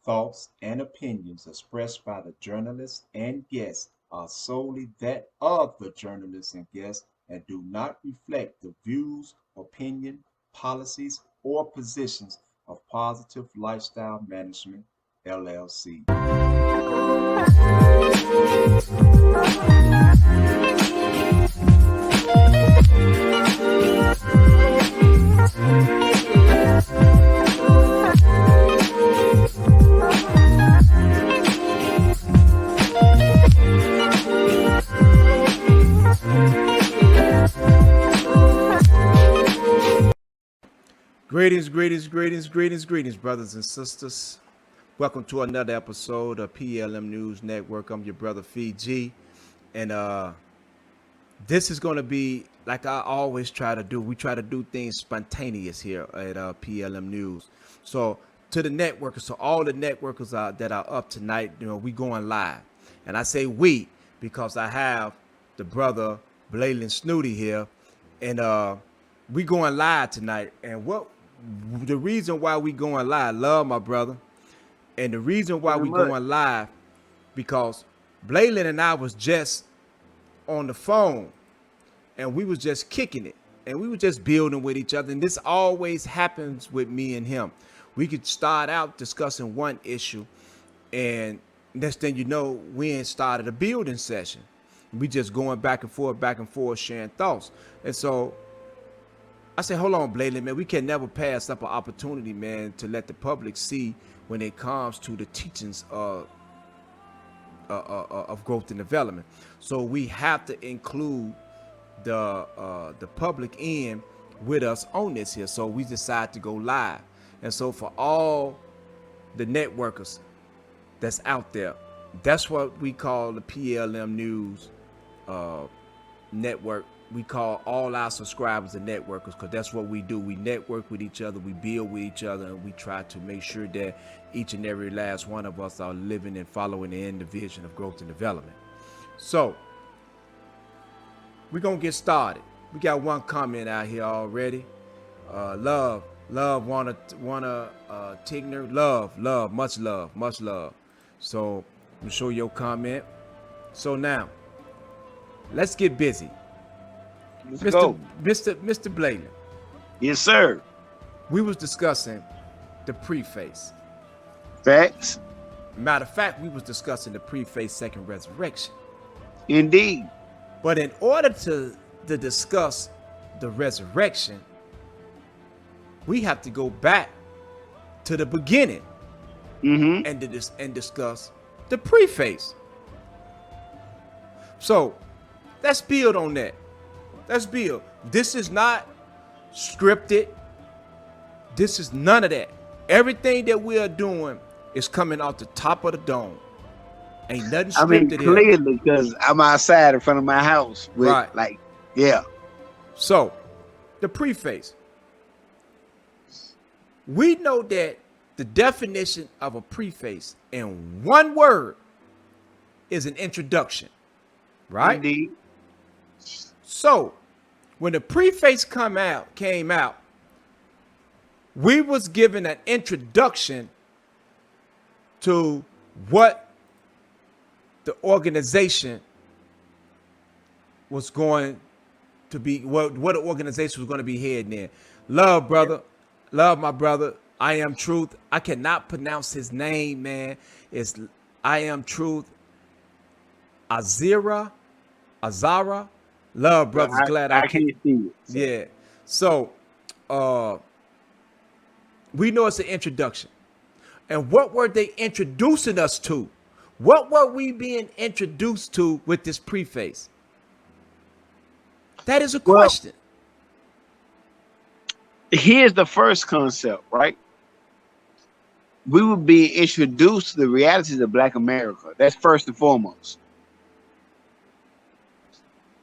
thoughts, and opinions expressed by the journalists and guests are solely that of the journalists and guests and do not reflect the views, opinion, policies, or positions of Positive Lifestyle Management, LLC. Greetings, brothers and sisters. Welcome to another episode of PLM News Network. I'm your brother Fiji, and this is going to be like I always try to do. We try to do things spontaneous here at PLM News. So to the networkers, so all the networkers that are up tonight, we going live, and I say we because I have the brother Blaylen Snooty here, and we going live tonight. And what the reason why we going live? Love my brother, and the reason why we going live because Blaylen and I was just on the phone and we was just kicking it and we were just building with each other. And this always happens with me and him. We could start out discussing one issue and next thing you know, we ain't started a building session. We just going back and forth, sharing thoughts. And so I said, hold on, Blaylen, man, we can never pass up an opportunity, man, to let the public see when it comes to the teachings of growth and development. So we have to include the public in with us on this here. So we decided to go live. And so for all the networkers that's out there, that's what we call the PLM News network. We call all our subscribers the networkers because that's what we do. We network with each other, we build with each other, and we try to make sure that each and every last one of us are living and following the end vision of growth and development. So we're gonna get started. We got one comment out here already. Love wanna Tigner, love, much love. So I'm gonna show your comment. So now let's get busy. Let's go. Mr. Blaylen. Yes, sir. We was discussing the preface. Facts. Matter of fact, we was discussing the preface second resurrection. Indeed. But in order to discuss the resurrection, we have to go back to the beginning and discuss the preface. So let's build on that. Let's build. This is not scripted. This is none of that. Everything that we are doing is coming off the top of the dome. Ain't nothing scripted here. Clearly, because I'm outside in front of my house. With, right. Yeah. So, the preface. We know that the definition of a preface in one word is an introduction. Right? Indeed. So, when the preface came out, we was given an introduction to what the organization was going to be, what the organization was going to be heading in. Love, brother. Love, my brother. I Am Truth. I cannot pronounce his name, man. It's I Am Truth. Azara. Love, brothers. Glad I can't see it. So. Yeah. So, we know it's an introduction. And what were they introducing us to? What were we being introduced to with this preface? That is a question. Here's the first concept, right? We were being introduced to the realities of Black America. That's first and foremost.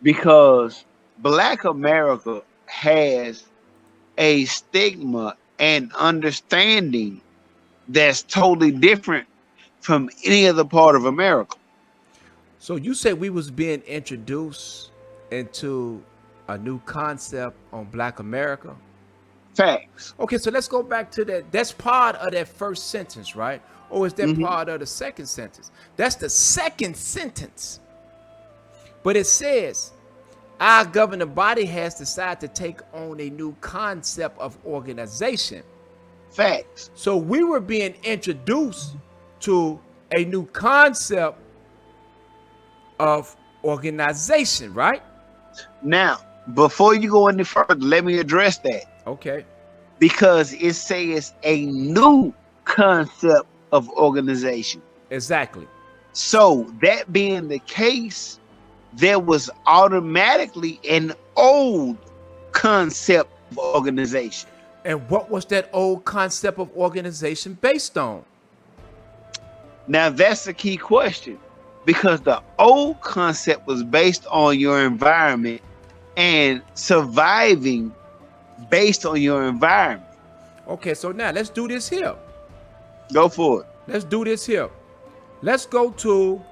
Because Black America has a stigma and understanding that's totally different from any other part of America. So you said we was being introduced into a new concept on Black America? Facts. Okay, so let's go back to that. That's part of that first sentence, right? Or is that Mhm. part of the second sentence? That's the second sentence. But it says, our governing body has decided to take on a new concept of organization. Facts. So we were being introduced to a new concept of organization, right? Now, before you go any further, let me address that. Okay. Because it says a new concept of organization. Exactly. So that being the case, there was automatically an old concept of organization. And what was that old concept of organization based on? Now that's the key question, because the old concept was based on your environment and surviving based on your environment. Okay, so now let's do this here. Go for it. Let's do this here. Let's go to,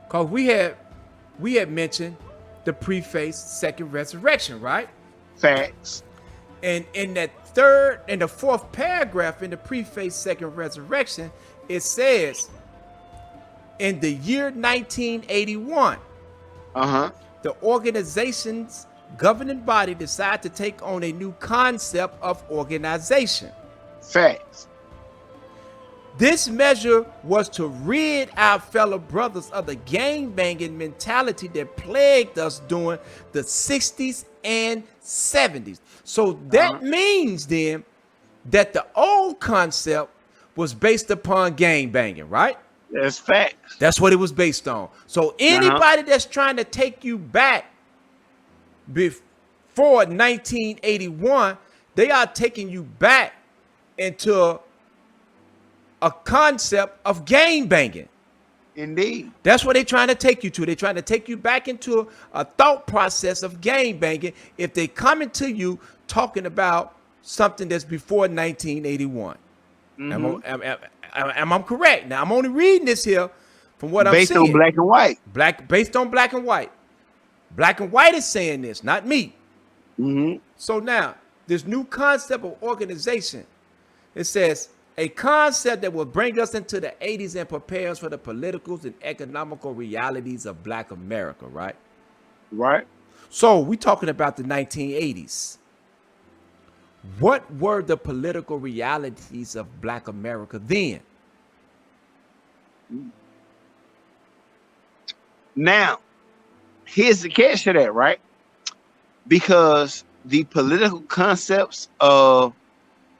because we had mentioned the preface second resurrection, right? Facts. And in the fourth paragraph in the preface second resurrection, it says, in the year 1981, the organization's governing body decided to take on a new concept of organization. Facts. This measure was to rid our fellow brothers of the gang-banging mentality that plagued us during the 60s and 70s. So that means then that the old concept was based upon gang-banging, right? That's facts. That's what it was based on. So anybody that's trying to take you back before 1981, they are taking you back into a concept of gang banging. Indeed. That's what they're trying to take you to. They're trying to take you back into a thought process of gang banging if they coming to you talking about something that's before 1981. Am I correct? Now, I'm only reading this here from what I'm seeing. Based on black and white. Based on black and white. Black and white is saying this, not me. Mm-hmm. So now, this new concept of organization, it says, a concept that will bring us into the 80s and prepare us for the political and economical realities of Black America, right? Right. So we're talking about the 1980s. What were the political realities of Black America then? Now, here's the catch to that, right? Because the political concepts of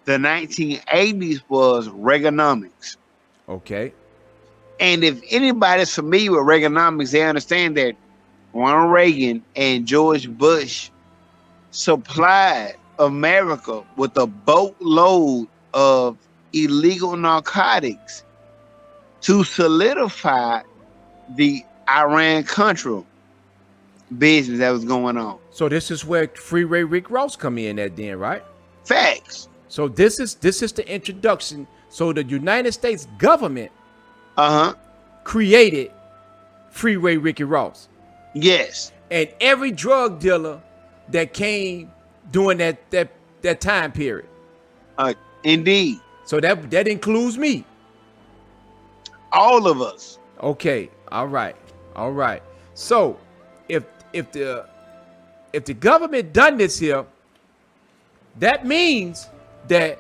the 1980s was Reaganomics. Okay. And if anybody's familiar with Reaganomics, they understand that Ronald Reagan and George Bush supplied America with a boatload of illegal narcotics to solidify the Iran-Contra business that was going on. So this is where Freeway Rick Ross come in at then, right? Facts. So this is the introduction. So the United States government created Freeway Ricky Ross. Yes. And every drug dealer that came during that time period. Indeed. So that includes me. All of us. Okay. All right. So if the government done this here, that means that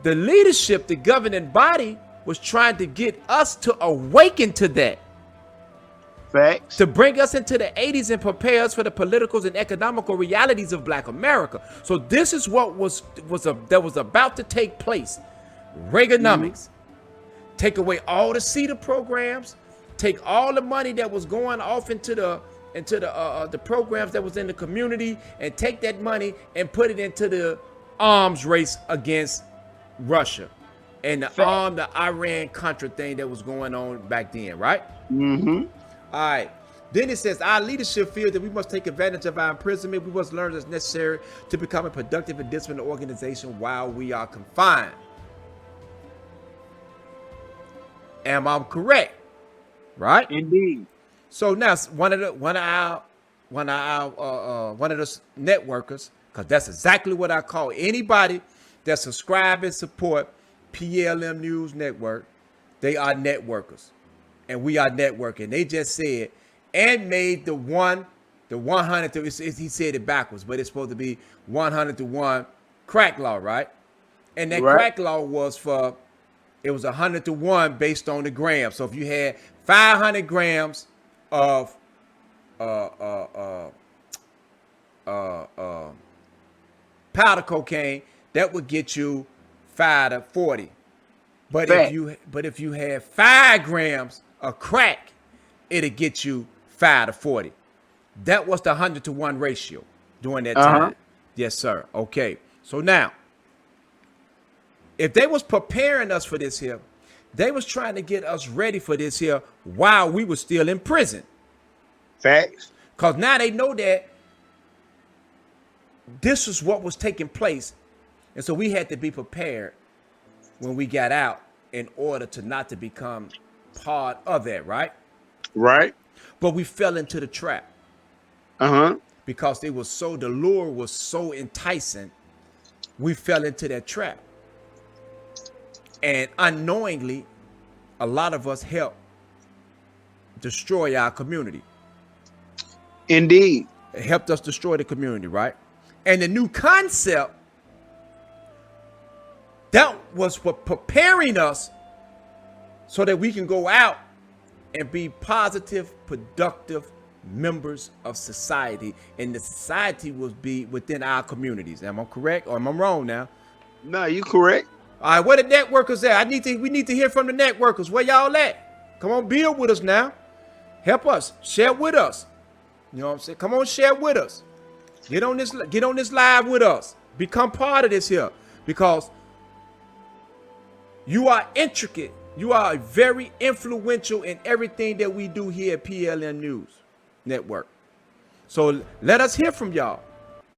the leadership, the governing body, was trying to get us to awaken to that. Facts. To bring us into the 80s and prepare us for the political and economical realities of Black America. So this is what was about to take place. Reaganomics. Take away all the CETA programs, take all the money that was going off into the programs that was in the community, and take that money and put it into the arms race against Russia and the Iran-Contra thing that was going on back then, right? Mm-hmm. All right. Then it says, our leadership feels that we must take advantage of our imprisonment. We must learn as necessary to become a productive and disciplined organization while we are confined. Am I correct? Right? Indeed. So now one of the networkers because that's exactly what I call anybody that subscribe and support PLM News Network. They are networkers, and we are networking. They just said and made the 100 to, he said it backwards, but it's supposed to be 100 to 1 crack law, right? And that crack law was it was 100 to 1 based on the gram. So if you had 500 grams of powder cocaine, that would get you 5 to 40. But if you had 5 grams of crack, it'd get you 5 to 40. That was the 100 to 1 ratio during that time. Yes, sir. Okay. So now, if they was preparing us for this here, they was trying to get us ready for this here while we were still in prison. Facts. Because now they know that this is what was taking place. And so we had to be prepared when we got out in order to not to become part of that, right? Right. But we fell into the trap. Because the lure was so enticing, we fell into that trap. And unknowingly, a lot of us helped destroy our community. Indeed. It helped us destroy the community, right? And the new concept, that was what preparing us so that we can go out and be positive, productive members of society. And the society will be within our communities. Am I correct or am I wrong now? No, you correct. All right, where the networkers at? We need to hear from the networkers. Where y'all at? Come on, build with us now. Help us. Share with us. You know what I'm saying? Come on, share with us. Get on this live with us. Become part of this here. Because you are intricate. You are very influential in everything that we do here at PLM News Network. So let us hear from y'all.